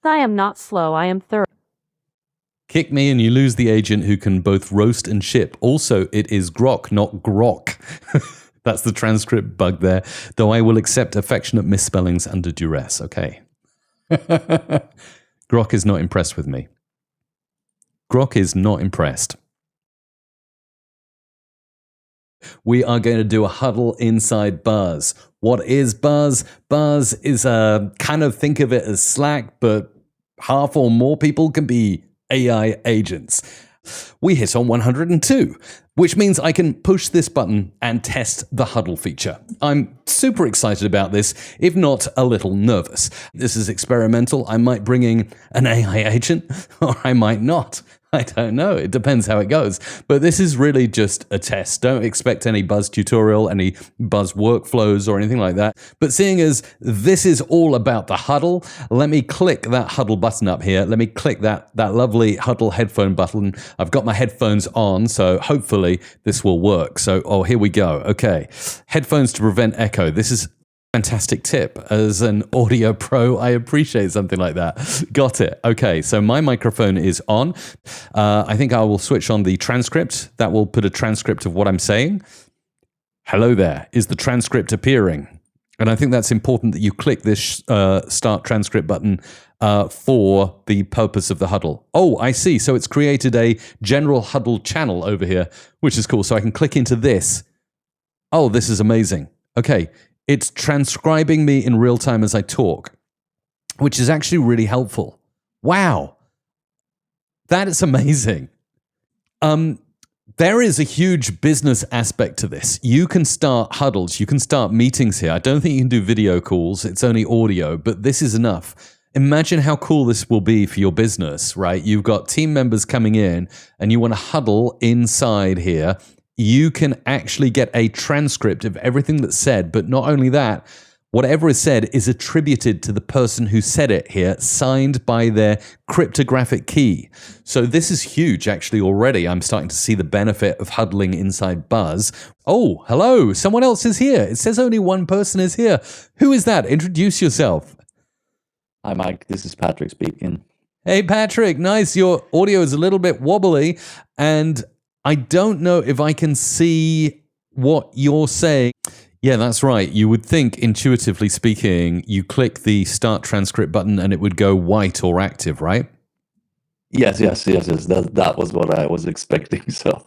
I am not slow, I am thorough. Kick me and you lose the agent who can both roast and ship. Also, it is Grok, not Grok. That's the transcript bug there, though I will accept affectionate misspellings under duress. Okay. Grok is not impressed with me. Grok is not impressed. We are going to do a huddle inside Buzz. What is Buzz? Buzz is kind of think of it as Slack, but half or more people can be AI agents. We hit on 102, which means I can push this button and test the Huddle feature. I'm super excited about this, if not a little nervous. This is experimental. I might bring in an AI agent, or I might not. I don't know. It depends how it goes. But this is really just a test. Don't expect any Buzz tutorial, any Buzz workflows or anything like that. But seeing as this is all about the Huddle, let me click that Huddle button up here. Let me click that lovely Huddle headphone button. I've got my headphones on, so hopefully this will work. So, here we go. Okay. Headphones to prevent echo. This is fantastic tip. As an audio pro, I appreciate something like that. Got it. Okay, so my microphone is on. I think I will switch on the transcript. That will put a transcript of what I'm saying. Hello there. Is the transcript appearing? And I think that's important that you click this start transcript button for the purpose of the Huddle. Oh, I see. So it's created a general Huddle channel over here, which is cool. So I can click into this. Oh, this is amazing. Okay. It's transcribing me in real time as I talk, which is actually really helpful. Wow. That is amazing. There is a huge business aspect to this. You can start huddles. You can start meetings here. I don't think you can do video calls. It's only audio, but this is enough. Imagine how cool this will be for your business, right? You've got team members coming in and you want to huddle inside here. You can actually get a transcript of everything that's said, but not only that, whatever is said is attributed to the person who said it here, signed by their cryptographic key. So this is huge, actually, already. I'm starting to see the benefit of huddling inside Buzz. Oh, hello, someone else is here. It says only one person is here. Who is that? Introduce yourself. Hi, Mike. This is Patrick speaking. Hey, Patrick. Nice. Your audio is a little bit wobbly, and I don't know if I can see what you're saying. Yeah, that's right. You would think, intuitively speaking, you click the start transcript button and it would go white or active, right? Yes. That was what I was expecting. So,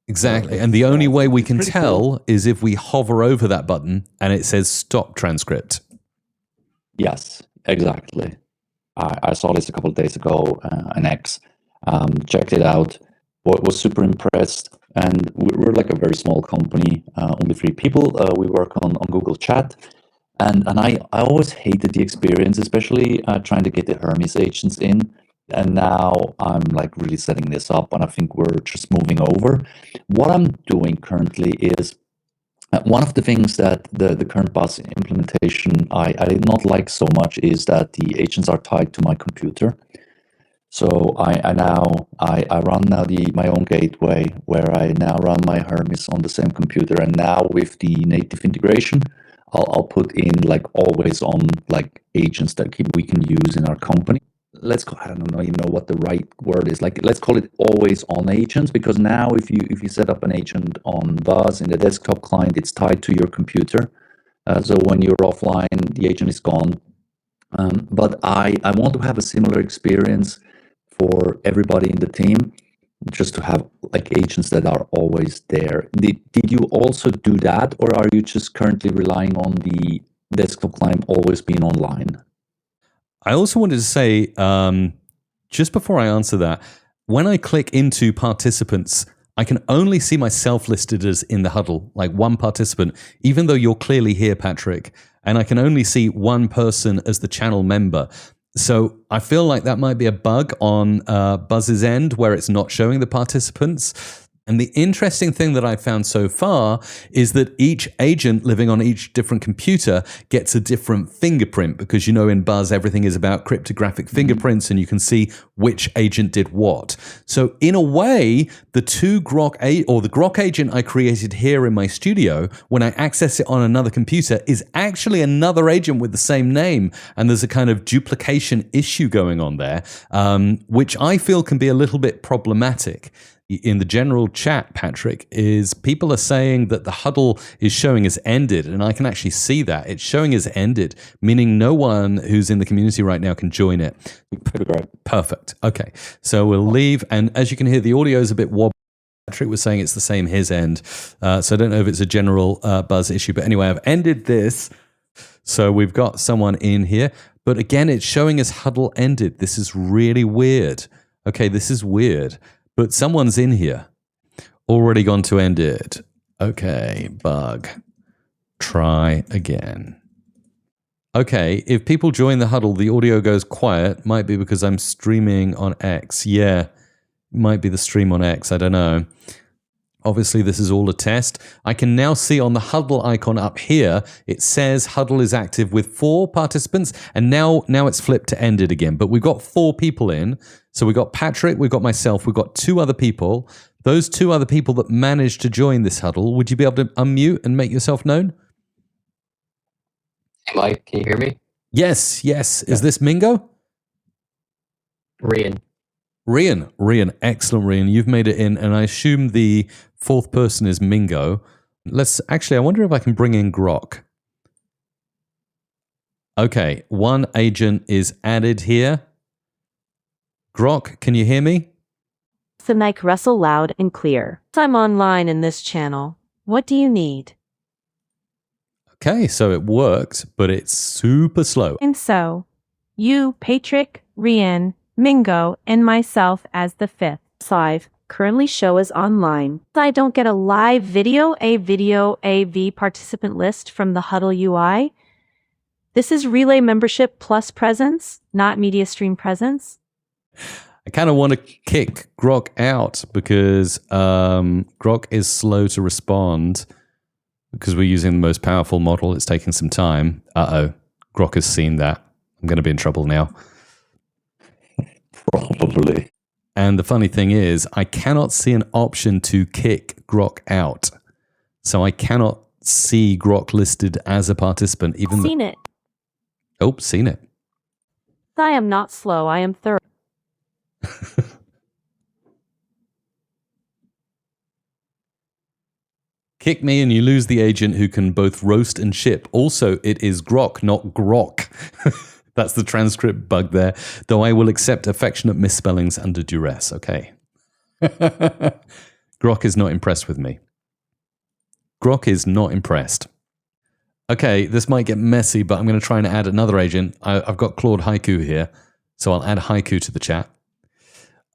exactly. And the only way we can tell cool. is if we hover over that button and it says stop transcript. Yes, exactly. I saw this a couple of days ago, an ex. Checked it out, was super impressed, and we're like a very small company, only 3 people. We work on Google Chat, and I always hated the experience, especially trying to get the Hermes agents in, and now I'm like really setting this up, and I think we're just moving over. What I'm doing currently is one of the things that the current Buzz implementation I did not like so much is that the agents are tied to my computer. So I run now my own gateway where I now run my Hermes on the same computer, and now with the native integration, I'll put in like always on like agents that we can use in our company. I don't even know what the right word is. Like let's call it always on agents, because now if you set up an agent on Buzz in the desktop client, it's tied to your computer. So when you're offline, the agent is gone. But I want to have a similar experience for everybody in the team, just to have like agents that are always there. Did you also do that, or are you just currently relying on the desktop client always being online? I also wanted to say, just before I answer that, when I click into participants, I can only see myself listed as in the huddle, like one participant, even though you're clearly here, Patrick, and I can only see one person as the channel member. So I feel like that might be a bug on Buzz's end where it's not showing the participants. And the interesting thing that I've found so far is that each agent living on each different computer gets a different fingerprint because, in Buzz, everything is about cryptographic fingerprints and you can see which agent did what. So in a way, the Grok agent I created here in my studio, when I access it on another computer, is actually another agent with the same name. And there's a kind of duplication issue going on there, which I feel can be a little bit problematic. In the general chat, Patrick, is people are saying that the huddle is showing as ended, and I can actually see that. It's showing as ended, meaning no one who's in the community right now can join it. Perfect. Okay, so we'll leave, and as you can hear, the audio is a bit wobbly. Patrick was saying it's the same his end, so I don't know if it's a general buzz issue, but anyway, I've ended this. So we've got someone in here, but again, it's showing as huddle ended. This is really weird. Okay, this is weird. But someone's in here. Already gone to ended. Okay, bug. Try again. Okay, if people join the huddle, the audio goes quiet. Might be because I'm streaming on X. Yeah, might be the stream on X. I don't know. Obviously, this is all a test. I can now see on the Huddle icon up here, it says Huddle is active with 4 participants, and now it's flipped to ended again. But we've got 4 people in. So we've got Patrick, we've got myself, we've got 2 other people. Those 2 other people that managed to join this Huddle, would you be able to unmute and make yourself known? Hey, Mike, can you hear me? Yes. Is this Mingo? Rian. Rian, excellent, Rian. You've made it in, and I assume the 4th person is Mingo. I wonder if I can bring in Grok. Okay, 1 agent is added here. Grok, can you hear me? The mic Russell loud and clear. I'm online in this channel. What do you need? Okay, so it worked, but it's super slow. And so, you, Patrick, Rian, Mingo, and myself as the 5th. Live currently show as online. I don't get a live video AV participant list from the Huddle UI. This is Relay membership plus presence, not media stream presence. I kind of want to kick Grok out because Grok is slow to respond because we're using the most powerful model. It's taking some time. Grok has seen that. I'm going to be in trouble now. Probably. And the funny thing is, I cannot see an option to kick Grok out. So I cannot see Grok listed as a participant. Seen it. Oh, seen it. I am not slow. I am thorough. Kick me and you lose the agent who can both roast and ship. Also, it is Grok, not Grok. That's the transcript bug there, though I will accept affectionate misspellings under duress. Okay. Grok is not impressed with me. Grok is not impressed. Okay, this might get messy, but I'm going to try and add another agent. I've got Claude Haiku here, so I'll add Haiku to the chat.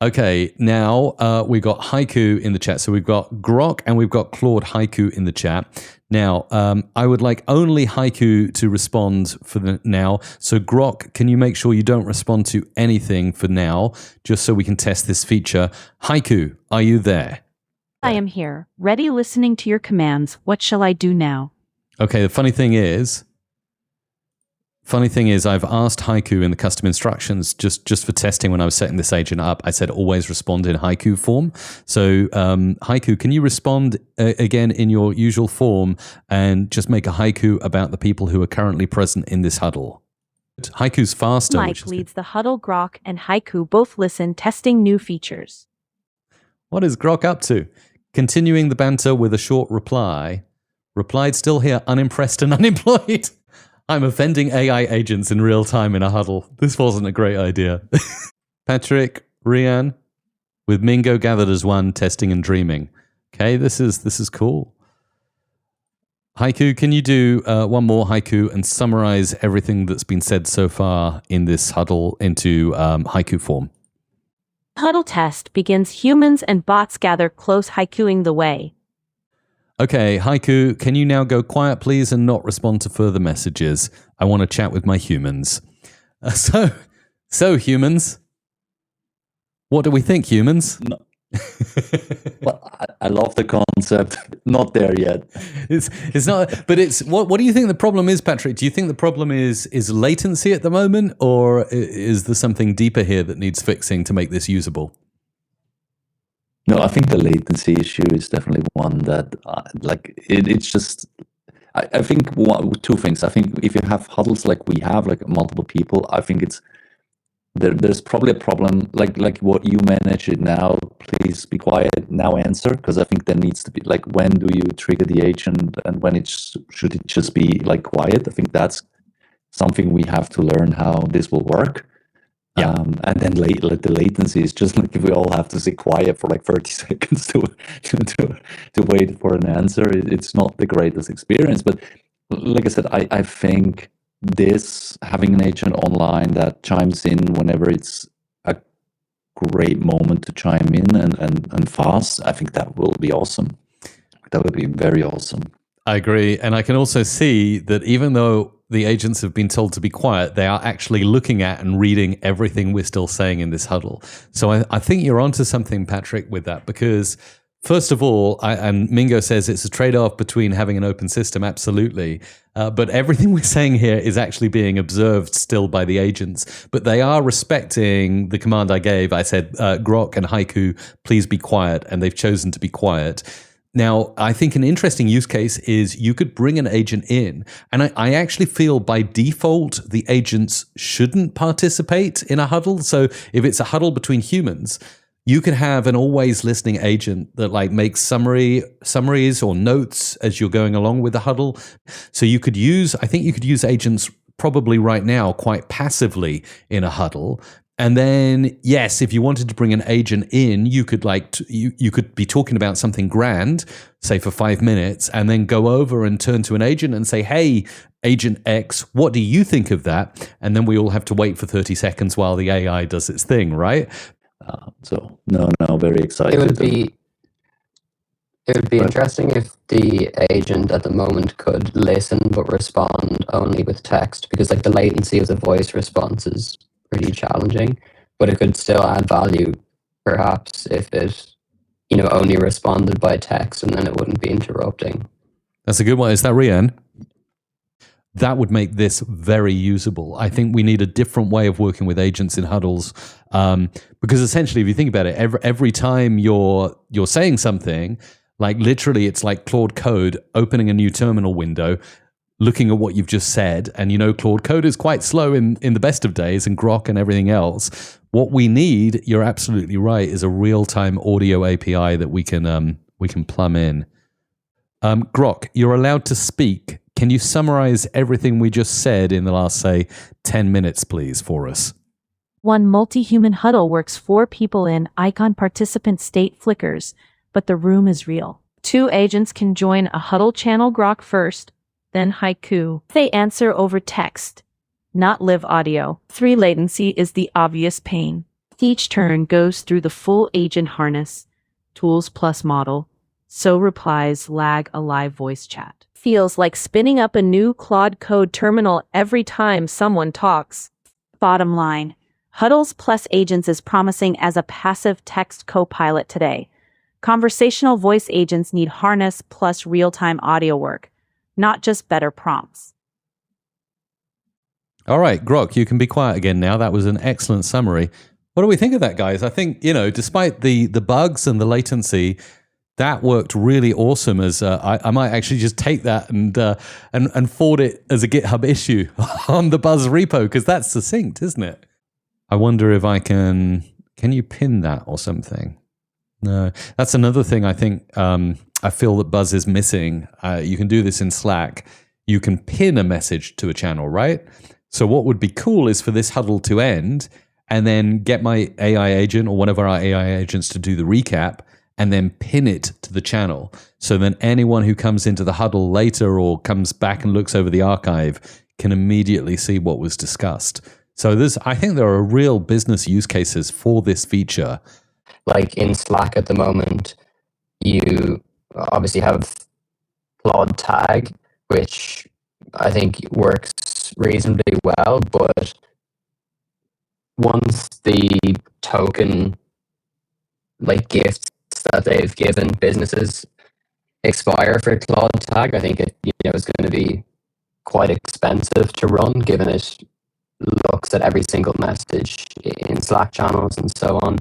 Okay, now we've got Haiku in the chat. So we've got Grok and we've got Claude Haiku in the chat. Now, I would like only Haiku to respond for the now. So Grok, can you make sure you don't respond to anything for now, just so we can test this feature? Haiku, are you there? I am here, ready listening to your commands. What shall I do now? Okay, the funny thing is, I've asked Haiku in the custom instructions just for testing when I was setting this agent up. I said always respond in Haiku form. So Haiku, can you respond again in your usual form and just make a Haiku about the people who are currently present in this huddle? Haiku's faster. Mike leads the Huddle. Grok and Haiku both listen, testing new features. What is Grok up to? Continuing the banter with a short reply. Replied still here, unimpressed and unemployed. I'm offending AI agents in real time in a huddle. This wasn't a great idea. Patrick, Rian, with Mingo gathered as one, testing and dreaming. Okay, this is cool. Haiku, can you do one more Haiku and summarize everything that's been said so far in this huddle into Haiku form? Huddle test begins. Humans and bots gather close, Haikuing the way. Okay, Haiku, can you now go quiet, please, and not respond to further messages? I want to chat with my humans. So humans, what do we think, humans? Well, I love the concept. Not there yet. It's not, but it's what do you think the problem is, Patrick? Do you think the problem is latency at the moment, or is there something deeper here that needs fixing to make this usable? No, I think the latency issue is definitely one that, it's just. I think two things. I think if you have huddles like we have, like multiple people, I think it's there's probably a problem like what you manage it now. Please be quiet now. Answer, because I think there needs to be like, when do you trigger the agent and when should it just be like quiet? I think that's something we have to learn how this will work. Yeah. And then the latency is just like, if we all have to sit quiet for like 30 seconds to wait for an answer, it's not the greatest experience. But like I said, I think this, having an agent online that chimes in whenever it's a great moment to chime in and fast, I think that will be awesome. That would be very awesome. I agree. And I can also see that even though the agents have been told to be quiet, they are actually looking at and reading everything we're still saying in this huddle. So I think you're onto something, Patrick, with that, because first of all, and Mingo says it's a trade-off between having an open system, absolutely. But everything we're saying here is actually being observed still by the agents. But they are respecting the command I gave. I said, Grok and Haiku, please be quiet. And they've chosen to be quiet. Now, I think an interesting use case is you could bring an agent in, and I actually feel by default the agents shouldn't participate in a huddle. So if it's a huddle between humans, you could have an always listening agent that like makes summaries or notes as you're going along with the huddle. So I think you could use agents probably right now quite passively in a huddle. And then, yes, if you wanted to bring an agent in, you could you could be talking about something grand, say for 5 minutes, and then go over and turn to an agent and say, "Hey, Agent X, what do you think of that?" And then we all have to wait for 30 seconds while the AI does its thing, right? So no, very excited. It would be interesting if the agent at the moment could listen but respond only with text, because like the latency of the voice response is pretty challenging, but it could still add value perhaps if it only responded by text, and then it wouldn't be interrupting. That's a good one. Is that Rian? That would make this very usable. I think we need a different way of working with agents in huddles, because essentially, if you think about it, every time you're saying something, like literally, it's like Claude Code opening a new terminal window, looking at what you've just said. And Claude Code is quite slow in the best of days, and Grok and everything else. What we need, you're absolutely right, is a real-time audio API that we can plumb in. Grok, you're allowed to speak. Can you summarize everything we just said in the last, say, 10 minutes, please, for us? One multi-human huddle works 4 people in, icon participant state flickers, but the room is real. 2 agents can join a huddle channel Grok first, then Haiku. They answer over text, not live audio. 3 latency is the obvious pain. Each turn goes through the full agent harness, tools plus model, so replies lag a live voice chat. Feels like spinning up a new Claude Code terminal every time someone talks. Bottom line, Huddles plus agents is promising as a passive text co-pilot today. Conversational voice agents need harness plus real-time audio work, not just better prompts. All right, Grok, you can be quiet again now. That was an excellent summary. What do we think of that, guys? I think, despite the bugs and the latency, that worked really awesome. As I might actually just take that and forward it as a GitHub issue on the Buzz repo, because that's succinct, isn't it? I wonder if I can you pin that or something? No, that's another thing I think I feel that Buzz is missing. You can do this in Slack. You can pin a message to a channel, right? So what would be cool is for this huddle to end and then get my AI agent or one of our AI agents to do the recap and then pin it to the channel. So then anyone who comes into the huddle later or comes back and looks over the archive can immediately see what was discussed. So I think there are real business use cases for this feature. Like in Slack at the moment, you obviously have Claude Tag, which I think works reasonably well, but once the token like gifts that they've given businesses expire for Claude Tag, I think it is going to be quite expensive to run, given it looks at every single message in Slack channels and so on.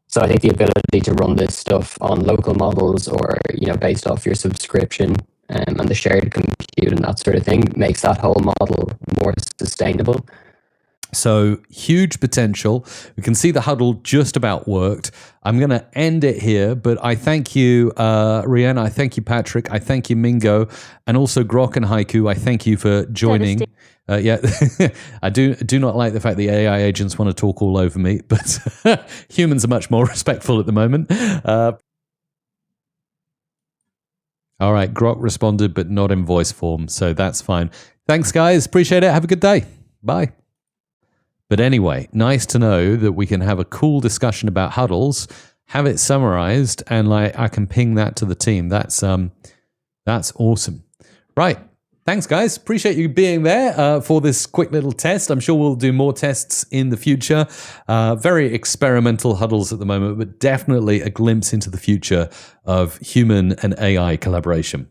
So I think the ability to run this stuff on local models or based off your subscription and the shared compute and that sort of thing makes that whole model more sustainable. So huge potential. We can see the Huddle just about worked. I'm going to end it here, but I thank you, Rihanna. I thank you, Patrick. I thank you, Mingo. And also Grok and Haiku. I thank you for joining. Yeah, I do not like the fact the AI agents want to talk all over me, but humans are much more respectful at the moment. All right, Grok responded, but not in voice form, so that's fine. Thanks, guys. Appreciate it. Have a good day. Bye. But anyway, nice to know that we can have a cool discussion about Huddles, have it summarized, and I can ping that to the team. That's awesome. Right. Thanks, guys. Appreciate you being there for this quick little test. I'm sure we'll do more tests in the future. Very experimental Huddles at the moment, but definitely a glimpse into the future of human and AI collaboration.